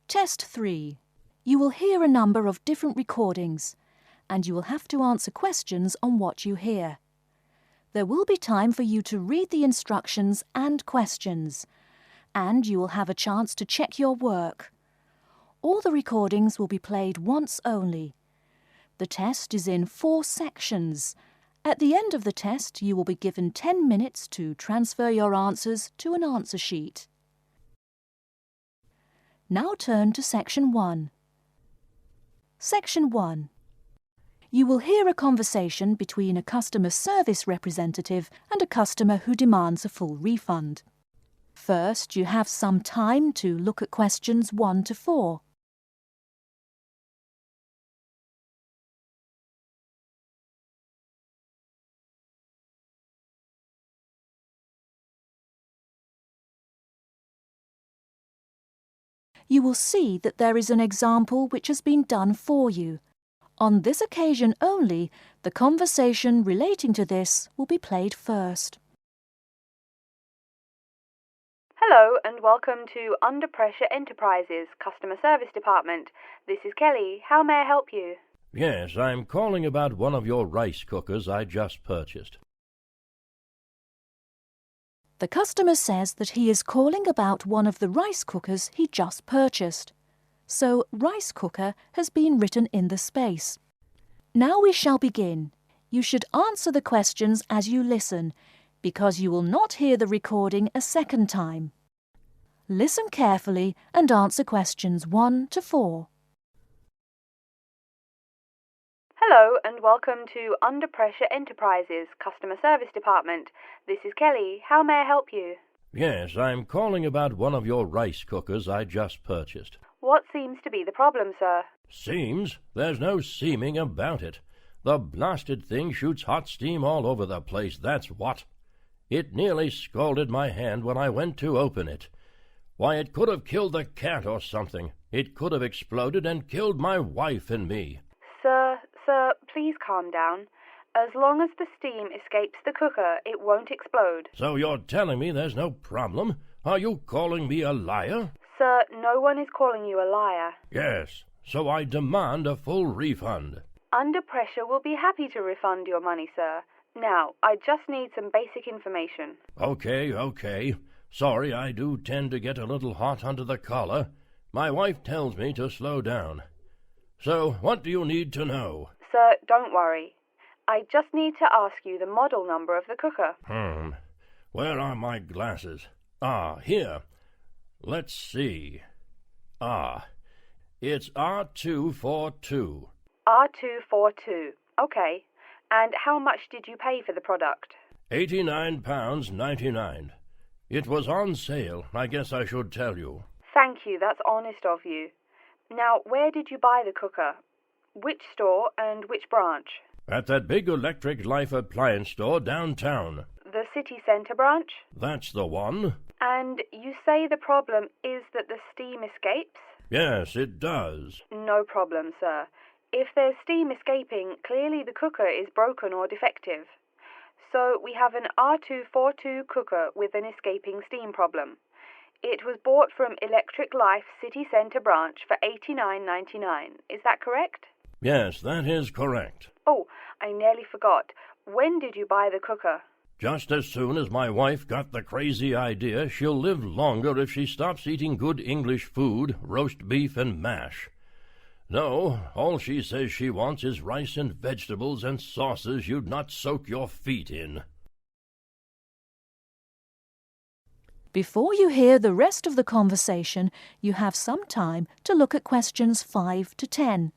Test 3. You will hear a number of different recordings, and you will have to answer questions on what you hear. There will be time for you to read the instructions and questions, and you will have a chance to check your work. All the recordings will be played once only. The test is in 4 sections. At the end of the test, you will be given 10 minutes to transfer your answers to an answer sheet. Now turn to Section 1. Section 1. You will hear a conversation between a customer service representative and a customer who demands a full refund. First, you have some time to look at questions 1 to 4. You will see that there is an example which has been done for you. On this occasion only, the conversation relating to this will be played first. Hello and welcome to Under Pressure Enterprises Customer Service Department. This is Kelly. How may I help you? Yes, I'm calling about one of your rice cookers I just purchased. The customer says that he is calling about one of the rice cookers he just purchased. So, rice cooker has been written in the space. Now we shall begin. You should answer the questions as you listen, because you will not hear the recording a second time. Listen carefully and answer questions 1 to 4. Hello and welcome to Under Pressure Enterprises Customer Service Department. This is Kelly. How may I help you? Yes, I'm calling about one of your rice cookers I just purchased. What seems to be the problem, sir? Seems? There's no seeming about it. The blasted thing shoots hot steam all over the place, that's what. It nearly scalded my hand when I went to open it. Why, it could have killed the cat or something. It could have exploded and killed my wife and me. Sir, please calm down. As long as the steam escapes the cooker, it won't explode. So you're telling me there's no problem? Are you calling me a liar? Sir, no one is calling you a liar. Yes, so I demand a full refund. Under Pressure will be happy to refund your money, sir. Now, I just need some basic information. Okay. Sorry, I do tend to get a little hot under the collar. My wife tells me to slow down. So, what do you need to know? Sir, don't worry. I just need to ask you the model number of the cooker. Where are my glasses? Here. Let's see. It's R242. R242. Okay. And how much did you pay for the product? £89.99. It was on sale, I guess I should tell you. Thank you, that's honest of you. Now, where did you buy the cooker? Which store and which branch? At that big Electric Life appliance store downtown. The city centre branch? That's the one. And you say the problem is that the steam escapes? Yes, it does. No problem, sir. If there's steam escaping, clearly the cooker is broken or defective. So we have an R242 cooker with an escaping steam problem. It was bought from Electric Life City Centre branch for $89.99. Is that correct? Yes, that is correct. Oh, I nearly forgot. When did you buy the cooker? Just as soon as my wife got the crazy idea she'll live longer if she stops eating good English food, roast beef and mash. No, all she says she wants is rice and vegetables and sauces you'd not soak your feet in. Before you hear the rest of the conversation, you have some time to look at questions 5 to 10.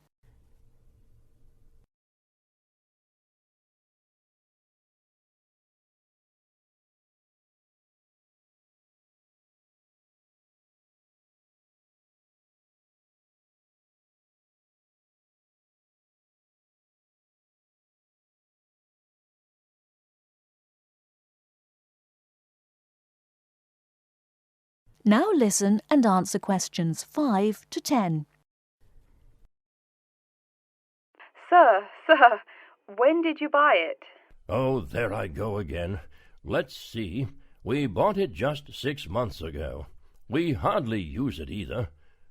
Now listen and answer questions 5 to 10. Sir, when did you buy it? Oh, there I go again. Let's see. We bought it just 6 months ago. We hardly use it either.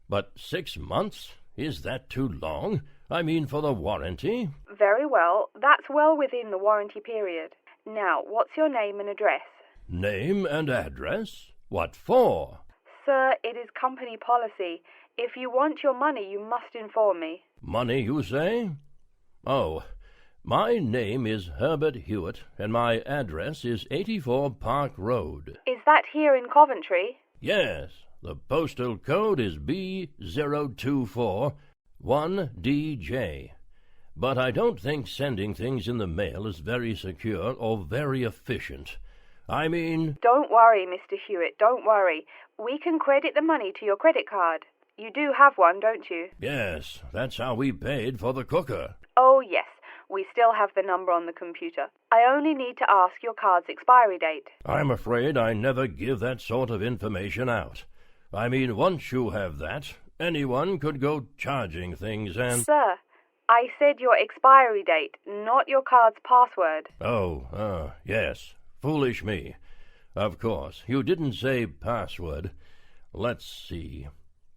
But 6 months? Is that too long? I mean, for the warranty? Very well. That's well within the warranty period. Now, what's your name and address? Name and address? What for? Sir, it is company policy. If you want your money, you must inform me. Money, you say? Oh, my name is Herbert Hewitt, and my address is 84 Park Road. Is that here in Coventry? Yes, the postal code is B0241DJ. But I don't think sending things in the mail is very secure or very efficient. I mean... Don't worry, Mr. Hewitt, don't worry. We can credit the money to your credit card. You do have one, don't you? Yes, that's how we paid for the cooker. Oh, yes. We still have the number on the computer. I only need to ask your card's expiry date. I'm afraid I never give that sort of information out. I mean, once you have that, anyone could go charging things and... Sir, I said your expiry date, not your card's password. Oh, yes. Foolish me. Of course, you didn't say password. Let's see.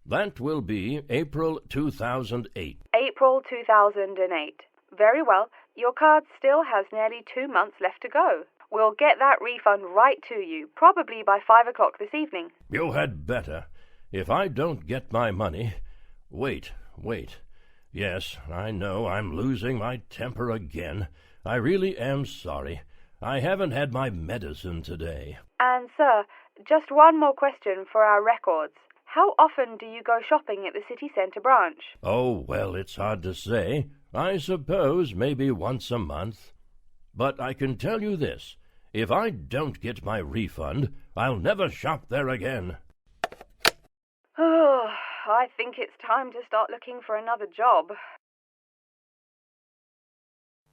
That will be April 2008. April 2008. Very well. Your card still has nearly 2 months left to go. We'll get that refund right to you, probably by 5 o'clock this evening. You had better. If I don't get my money... Wait. Yes, I know I'm losing my temper again. I really am sorry. I haven't had my medicine today. And, sir, just one more question for our records. How often do you go shopping at the city centre branch? Oh, well, it's hard to say. I suppose maybe once a month. But I can tell you this. If I don't get my refund, I'll never shop there again. Oh, I think it's time to start looking for another job.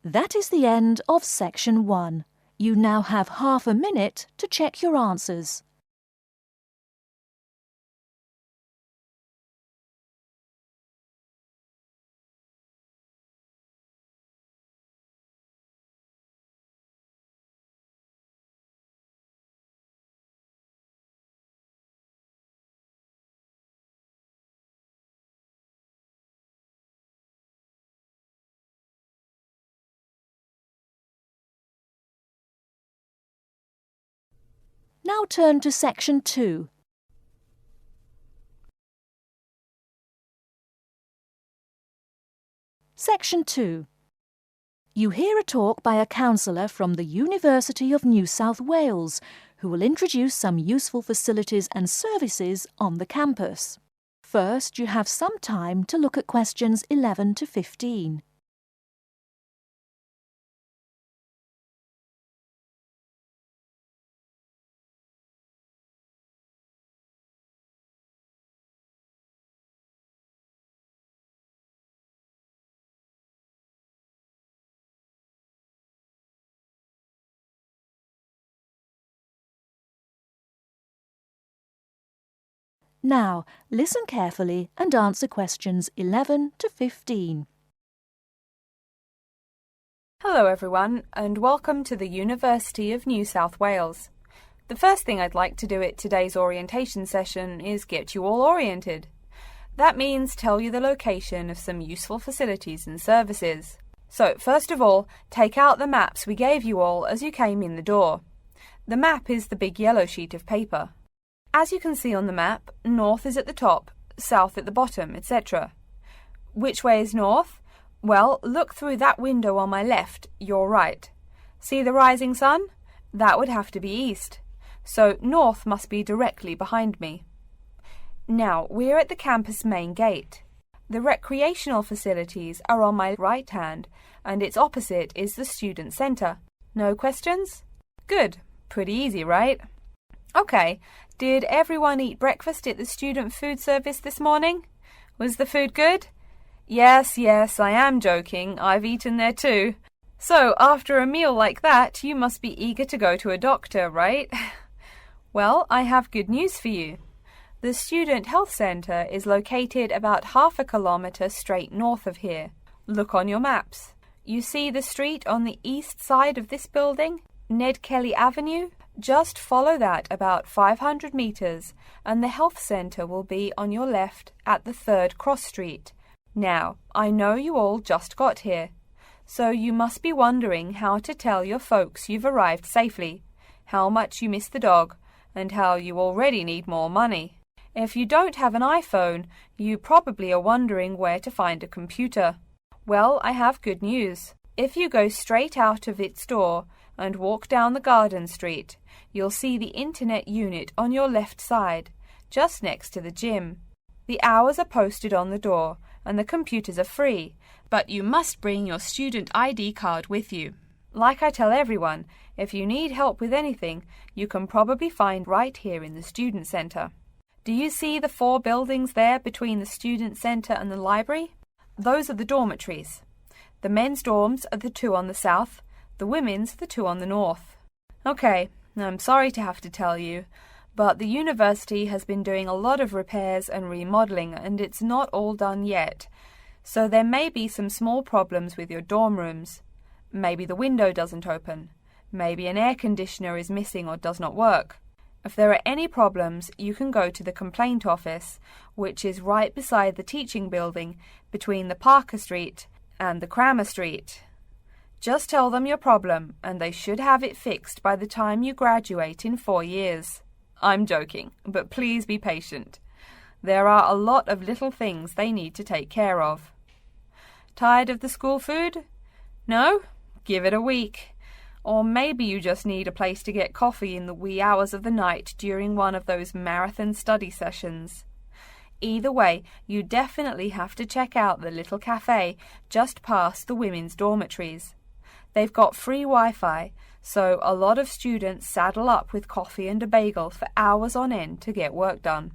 That is the end of Section 1. You now have half a minute to check your answers. Now turn to Section 2. Section 2. You hear a talk by a counsellor from the University of New South Wales, who will introduce some useful facilities and services on the campus. First, you have some time to look at questions 11 to 15. Now, listen carefully and answer questions 11 to 15. Hello everyone, and welcome to the University of New South Wales. The first thing I'd like to do at today's orientation session is get you all oriented. That means tell you the location of some useful facilities and services. So, first of all, take out the maps we gave you all as you came in the door. The map is the big yellow sheet of paper. As you can see on the map, north is at the top, south at the bottom, etc. Which way is north? Well, look through that window on my left, your right. See the rising sun? That would have to be east. So north must be directly behind me. Now, we're at the campus main gate. The recreational facilities are on my right hand, and its opposite is the student centre. No questions? Good. Pretty easy, right? Okay, did everyone eat breakfast at the student food service this morning? Was the food good? Yes, I am joking. I've eaten there too. So, after a meal like that, you must be eager to go to a doctor, right? Well, I have good news for you. The Student Health Centre is located about half a kilometre straight north of here. Look on your maps. You see the street on the east side of this building? Ned Kelly Avenue? Just follow that about 500 meters and the health center will be on your left at the 3rd cross street. Now, I know you all just got here, so you must be wondering how to tell your folks you've arrived safely, how much you miss the dog, and how you already need more money. If you don't have an iPhone, you probably are wondering where to find a computer. Well, I have good news. If you go straight out of its door and walk down the garden street, you'll see the internet unit on your left side, just next to the gym. The hours are posted on the door and the computers are free, but you must bring your student ID card with you. Like I tell everyone, if you need help with anything, you can probably find right here in the Student Center. Do you see the 4 buildings there between the Student Center and the library? Those are the dormitories. The men's dorms are the 2 on the south, the women's the 2 on the north. Okay, I'm sorry to have to tell you, but the university has been doing a lot of repairs and remodeling and it's not all done yet. So there may be some small problems with your dorm rooms. Maybe the window doesn't open. Maybe an air conditioner is missing or does not work. If there are any problems, you can go to the complaint office, which is right beside the teaching building between the Parker Street and the Cramer Street. Just tell them your problem and they should have it fixed by the time you graduate in 4 years. I'm joking, but please be patient. There are a lot of little things they need to take care of. Tired of the school food? No? Give it a week. Or maybe you just need a place to get coffee in the wee hours of the night during one of those marathon study sessions. Either way, you definitely have to check out the little cafe just past the women's dormitories. They've got free Wi-Fi, so a lot of students saddle up with coffee and a bagel for hours on end to get work done.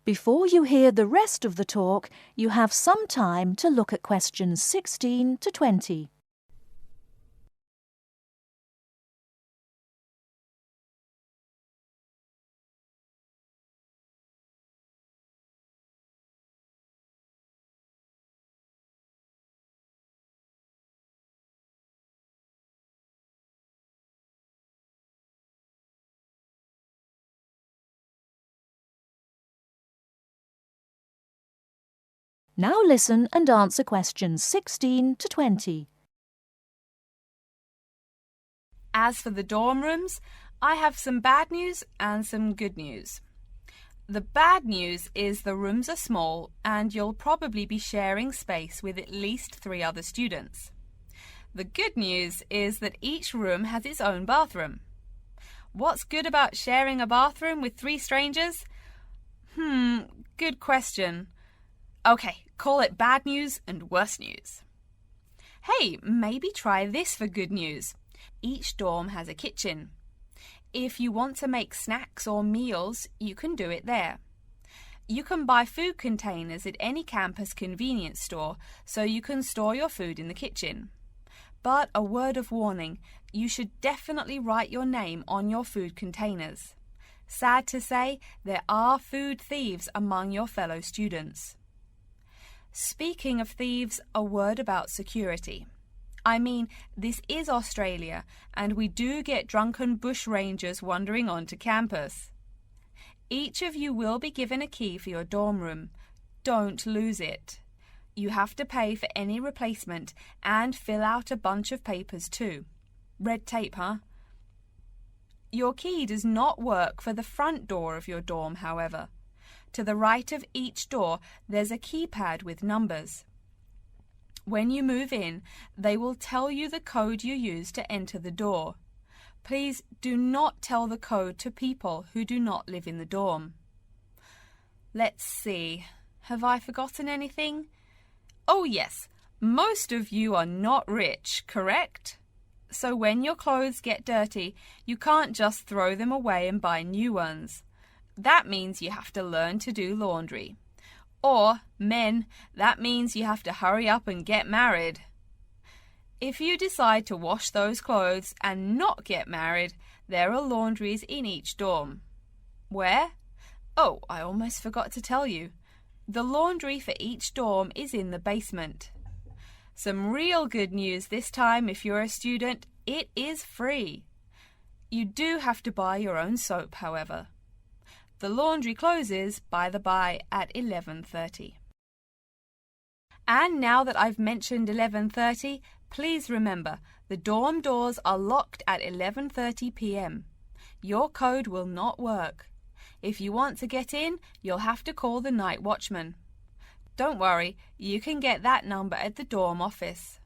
Before you hear the rest of the talk, you have some time to look at questions 16 to 20. Now listen and answer questions 16 to 20. As for the dorm rooms, I have some bad news and some good news. The bad news is the rooms are small and you'll probably be sharing space with at least 3 other students. The good news is that each room has its own bathroom. What's good about sharing a bathroom with 3 strangers? Good question. Okay, call it bad news and worse news. Hey, maybe try this for good news. Each dorm has a kitchen. If you want to make snacks or meals, you can do it there. You can buy food containers at any campus convenience store, so you can store your food in the kitchen. But a word of warning, you should definitely write your name on your food containers. Sad to say, there are food thieves among your fellow students. Speaking of thieves, a word about security. I mean, this is Australia, and we do get drunken bushrangers wandering onto campus. Each of you will be given a key for your dorm room. Don't lose it. You have to pay for any replacement and fill out a bunch of papers too. Red tape, huh? Your key does not work for the front door of your dorm, however. To the right of each door, there's a keypad with numbers. When you move in, they will tell you the code you use to enter the door. Please do not tell the code to people who do not live in the dorm. Let's see. Have I forgotten anything? Oh yes, most of you are not rich, correct? So when your clothes get dirty, you can't just throw them away and buy new ones. That means you have to learn to do laundry. Or, men, that means you have to hurry up and get married. If you decide to wash those clothes and not get married, there are laundries in each dorm. Where? Oh, I almost forgot to tell you. The laundry for each dorm is in the basement. Some real good news this time if you're a student, It is free. You do have to buy your own soap, however. The laundry closes, by the by, at 11:30. And now that I've mentioned 11:30, please remember, the dorm doors are locked at 11:30 p.m. Your code will not work. If you want to get in, you'll have to call the night watchman. Don't worry, you can get that number at the dorm office.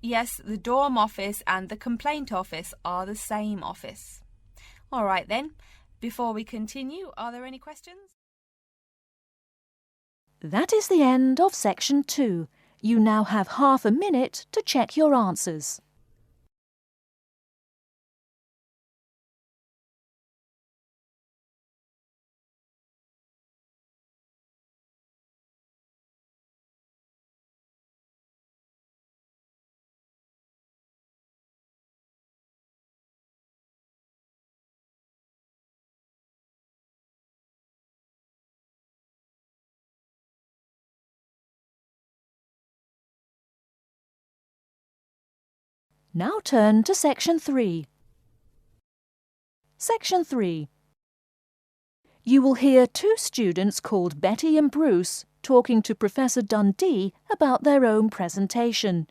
Yes, the dorm office and the complaint office are the same office. All right then, before we continue, are there any questions? That is the end of Section 2. You now have half a minute to check your answers. Now turn to Section 3. Section 3. You will hear two students called Betty and Bruce talking to Professor Dundee about their own presentation.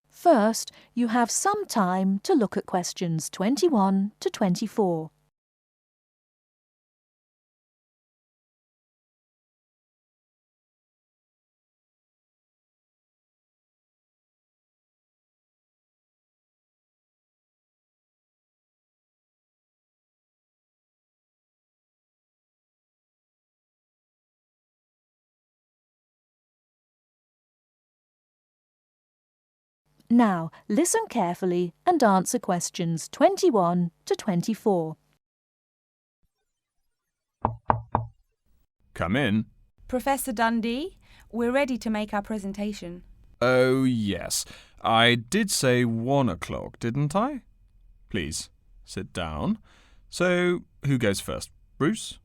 First, you have some time to look at questions 21 to 24. Now, listen carefully and answer questions 21 to 24. Come in. Professor Dundee, we're ready to make our presentation. Oh, yes. I did say 1 o'clock, didn't I? Please, sit down. So, who goes first? Bruce?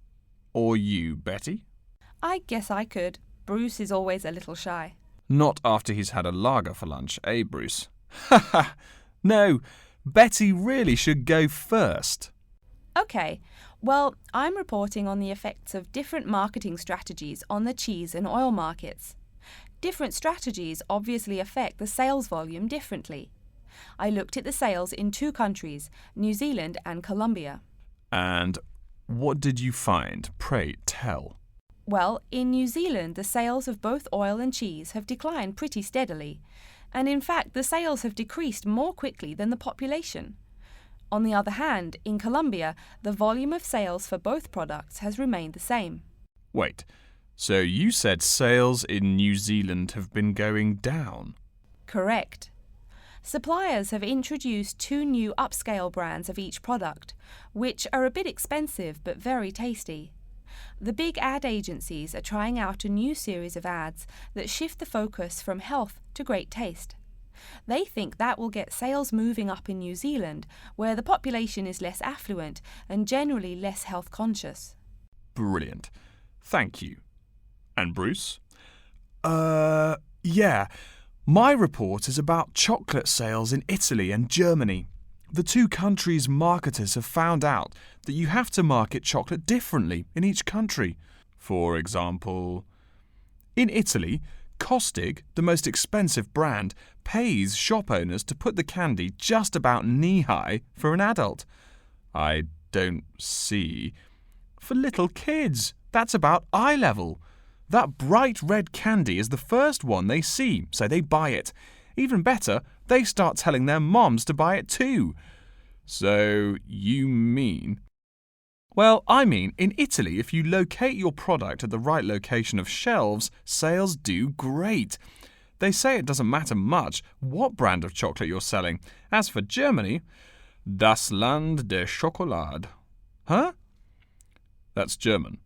Or you, Betty? I guess I could. Bruce is always a little shy. Not after he's had a lager for lunch, eh, Bruce? Ha ha! No, Betty really should go first. OK, well, I'm reporting on the effects of different marketing strategies on the cheese and oil markets. Different strategies obviously affect the sales volume differently. I looked at the sales in 2 countries, New Zealand and Colombia. And what did you find? Pray tell. Well, in New Zealand, the sales of both oil and cheese have declined pretty steadily, and in fact the sales have decreased more quickly than the population. On the other hand, in Colombia, the volume of sales for both products has remained the same. Wait, so you said sales in New Zealand have been going down? Correct. Suppliers have introduced 2 new upscale brands of each product, which are a bit expensive but very tasty. The big ad agencies are trying out a new series of ads that shift the focus from health to great taste. They think that will get sales moving up in New Zealand, where the population is less affluent and generally less health conscious. Brilliant. Thank you. And Bruce? Yeah. My report is about chocolate sales in Italy and Germany. The 2 countries' marketers have found out that you have to market chocolate differently in each country. For example, in Italy, Kostig, the most expensive brand, pays shop owners to put the candy just about knee-high for an adult. I don't see. For little kids, that's about eye level. That bright red candy is the first one they see, so they buy it. Even better, they start telling their moms to buy it too. So, you mean... Well, I mean, in Italy, if you locate your product at the right location of shelves, sales do great. They say it doesn't matter much what brand of chocolate you're selling. As for Germany, das Land der Schokolade. Huh? That's German.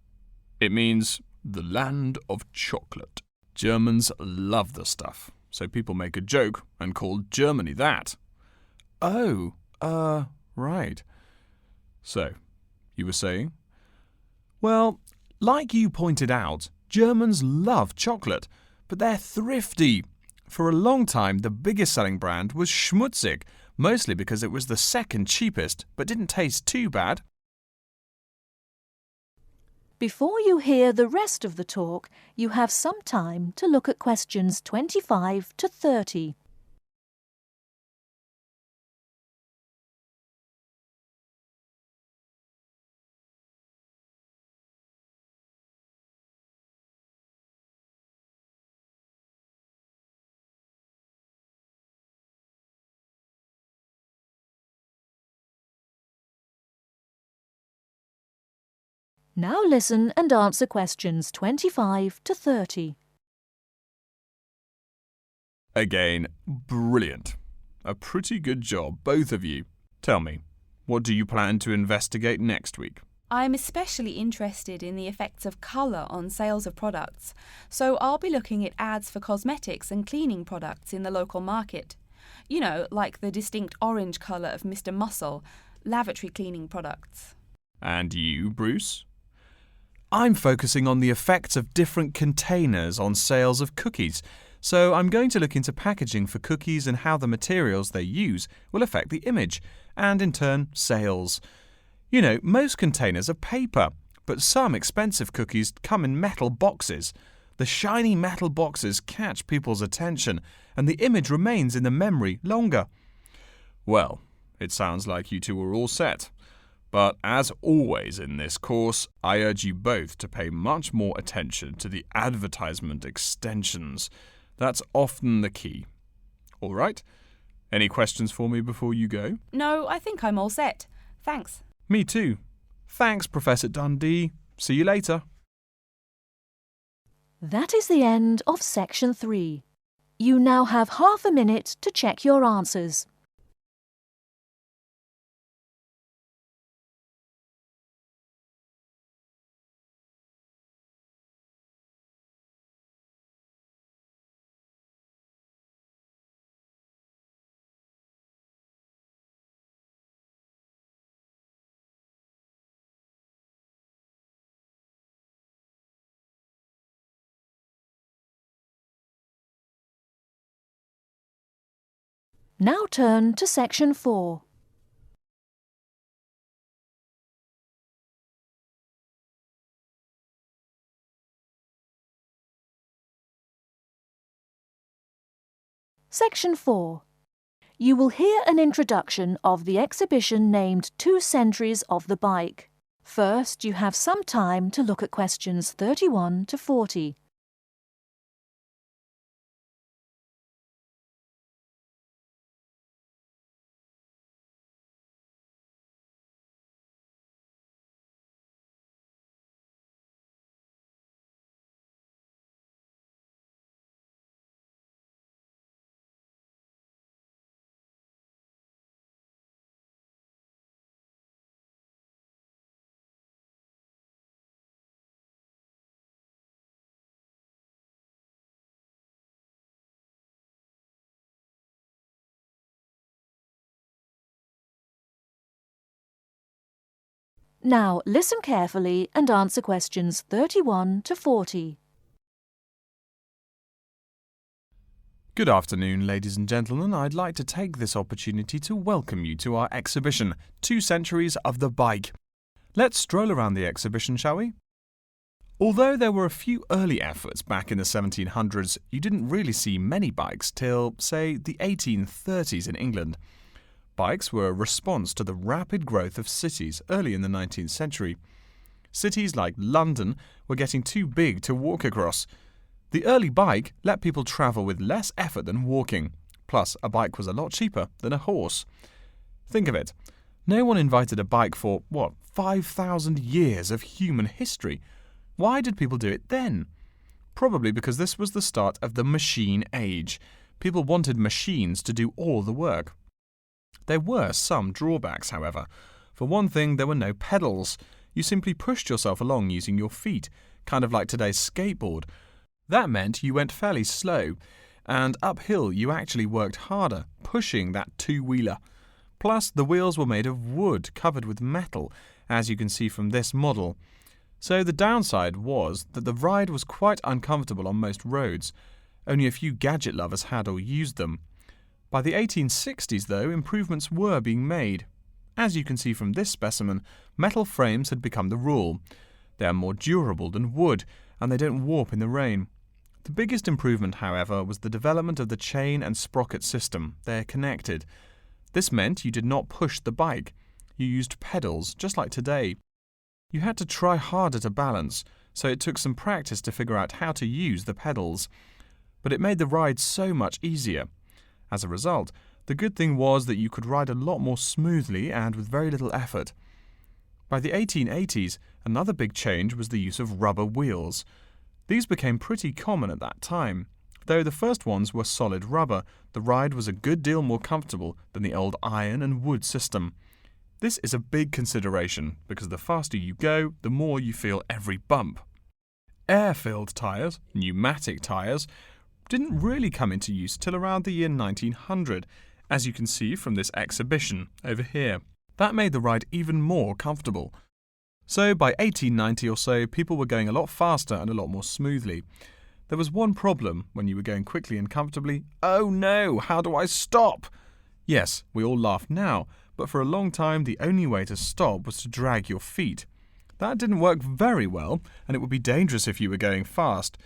It means the land of chocolate. Germans love the stuff, so people make a joke and call Germany that. Oh, right. So, you were saying? Well, like you pointed out, Germans love chocolate, but they're thrifty. For a long time, the biggest selling brand was Schmutzig, mostly because it was the second cheapest but didn't taste too bad. Before you hear the rest of the talk, you have some time to look at questions 25 to 30. Now listen and answer questions 25 to 30. Again, brilliant. A pretty good job, both of you. Tell me, what do you plan to investigate next week? I'm especially interested in the effects of colour on sales of products, so I'll be looking at ads for cosmetics and cleaning products in the local market. You know, like the distinct orange colour of Mr. Muscle, lavatory cleaning products. And you, Bruce? I'm focusing on the effects of different containers on sales of cookies, so I'm going to look into packaging for cookies and how the materials they use will affect the image, and in turn, sales. You know, most containers are paper, but some expensive cookies come in metal boxes. The shiny metal boxes catch people's attention, and the image remains in the memory longer. Well, it sounds like you two are all set. But as always in this course, I urge you both to pay much more attention to the advertisement extensions. That's often the key. All right? Any questions for me before you go? No, I think I'm all set. Thanks. Me too. Thanks, Professor Dundee. See you later. That is the end of Section 3. You now have half a minute to check your answers. Now turn to Section 4. Section 4. You will hear an introduction of the exhibition named 2 Centuries of the Bike. First, you have some time to look at questions 31 to 40. Now listen carefully and answer questions 31 to 40. Good afternoon, ladies and gentlemen. I'd like to take this opportunity to welcome you to our exhibition, 2 Centuries of the Bike. Let's stroll around the exhibition, shall we? Although there were a few early efforts back in the 1700s, you didn't really see many bikes till, say, the 1830s in England. Bikes were a response to the rapid growth of cities early in the 19th century. Cities like London were getting too big to walk across. The early bike let people travel with less effort than walking. Plus, a bike was a lot cheaper than a horse. Think of it. No one invented a bike for, 5,000 years of human history. Why did people do it then? Probably because this was the start of the machine age. People wanted machines to do all the work. There were some drawbacks, however. For one thing, there were no pedals. You simply pushed yourself along using your feet, kind of like today's skateboard. That meant you went fairly slow, and uphill you actually worked harder, pushing that two-wheeler. Plus, the wheels were made of wood covered with metal, as you can see from this model. So the downside was that the ride was quite uncomfortable on most roads. Only a few gadget lovers had or used them. By the 1860s, though, improvements were being made. As you can see from this specimen, metal frames had become the rule. They are more durable than wood, and they don't warp in the rain. The biggest improvement, however, was the development of the chain and sprocket system. They are connected. This meant you did not push the bike. You used pedals, just like today. You had to try harder to balance, so it took some practice to figure out how to use the pedals. But it made the ride so much easier. As a result, the good thing was that you could ride a lot more smoothly and with very little effort. By the 1880s, another big change was the use of rubber wheels. These became pretty common at that time. Though the first ones were solid rubber, the ride was a good deal more comfortable than the old iron and wood system. This is a big consideration because the faster you go, the more you feel every bump. Air-filled tyres, pneumatic tyres, didn't really come into use till around the year 1900, as you can see from this exhibition over here. That made the ride even more comfortable. So by 1890 or so, people were going a lot faster and a lot more smoothly. There was one problem when you were going quickly and comfortably. Oh no, how do I stop? Yes, we all laugh now, but for a long time the only way to stop was to drag your feet. That didn't work very well, and it would be dangerous if you were going fast.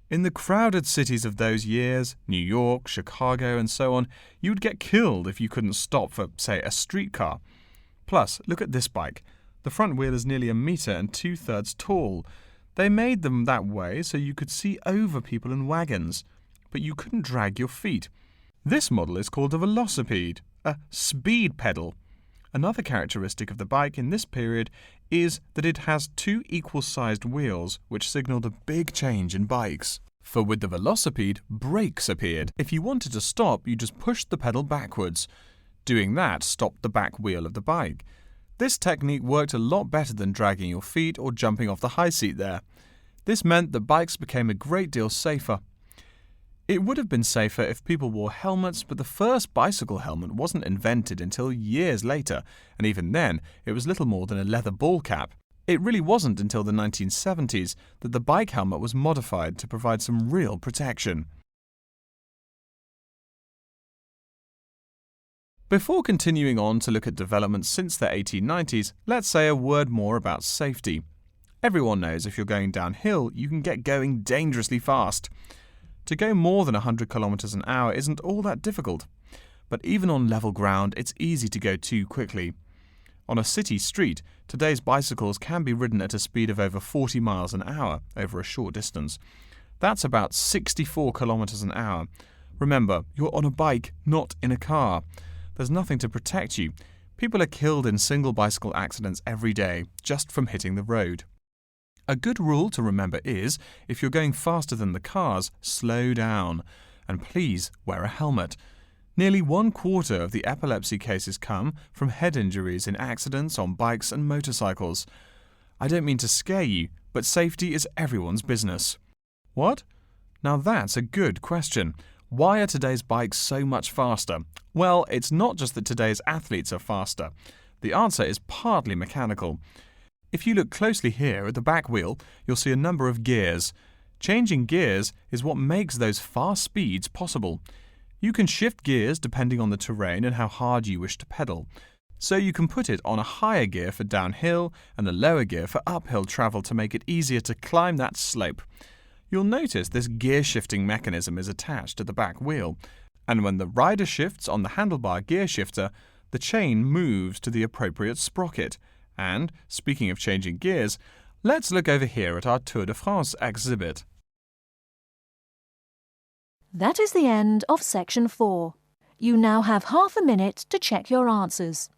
In the crowded cities of those years, New York, Chicago, and so on, you would get killed if you couldn't stop for, say, a streetcar. Plus, look at this bike. The front wheel is nearly 1 meter and 2/3 tall. They made them that way so you could see over people and wagons, but you couldn't drag your feet. This model is called a velocipede, a speed pedal. Another characteristic of the bike in this period is that it has 2 equal-sized wheels, which signaled a big change in bikes. For with the velocipede, brakes appeared. If you wanted to stop, you just pushed the pedal backwards. Doing that stopped the back wheel of the bike. This technique worked a lot better than dragging your feet or jumping off the high seat there. This meant that bikes became a great deal safer. It would have been safer if people wore helmets, but the first bicycle helmet wasn't invented until years later, and even then, it was little more than a leather ball cap. It really wasn't until the 1970s that the bike helmet was modified to provide some real protection. Before continuing on to look at developments since the 1890s, let's say a word more about safety. Everyone knows if you're going downhill, you can get going dangerously fast. To go more than 100 kilometers an hour isn't all that difficult. But even on level ground, it's easy to go too quickly. On a city street, today's bicycles can be ridden at a speed of over 40 miles an hour over a short distance. That's about 64 kilometers an hour. Remember, you're on a bike, not in a car. There's nothing to protect you. People are killed in single bicycle accidents every day, just from hitting the road. A good rule to remember is, if you're going faster than the cars, slow down. And please wear a helmet. Nearly 1/4 of the epilepsy cases come from head injuries in accidents on bikes and motorcycles. I don't mean to scare you, but safety is everyone's business. What? Now that's a good question. Why are today's bikes so much faster? Well, it's not just that today's athletes are faster. The answer is partly mechanical. If you look closely here at the back wheel, you'll see a number of gears. Changing gears is what makes those fast speeds possible. You can shift gears depending on the terrain and how hard you wish to pedal. So you can put it on a higher gear for downhill and a lower gear for uphill travel to make it easier to climb that slope. You'll notice this gear shifting mechanism is attached to the back wheel, and when the rider shifts on the handlebar gear shifter, the chain moves to the appropriate sprocket. And, speaking of changing gears, let's look over here at our Tour de France exhibit. That is the end of section 4. You now have half a minute to check your answers.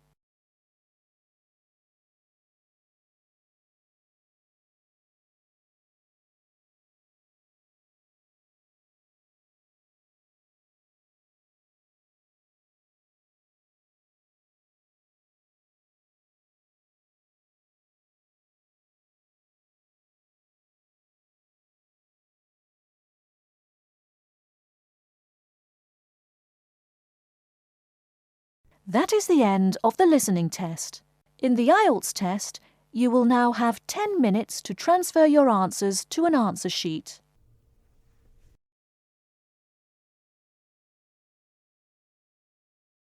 That is the end of the listening test. In the IELTS test, you will now have 10 minutes to transfer your answers to an answer sheet.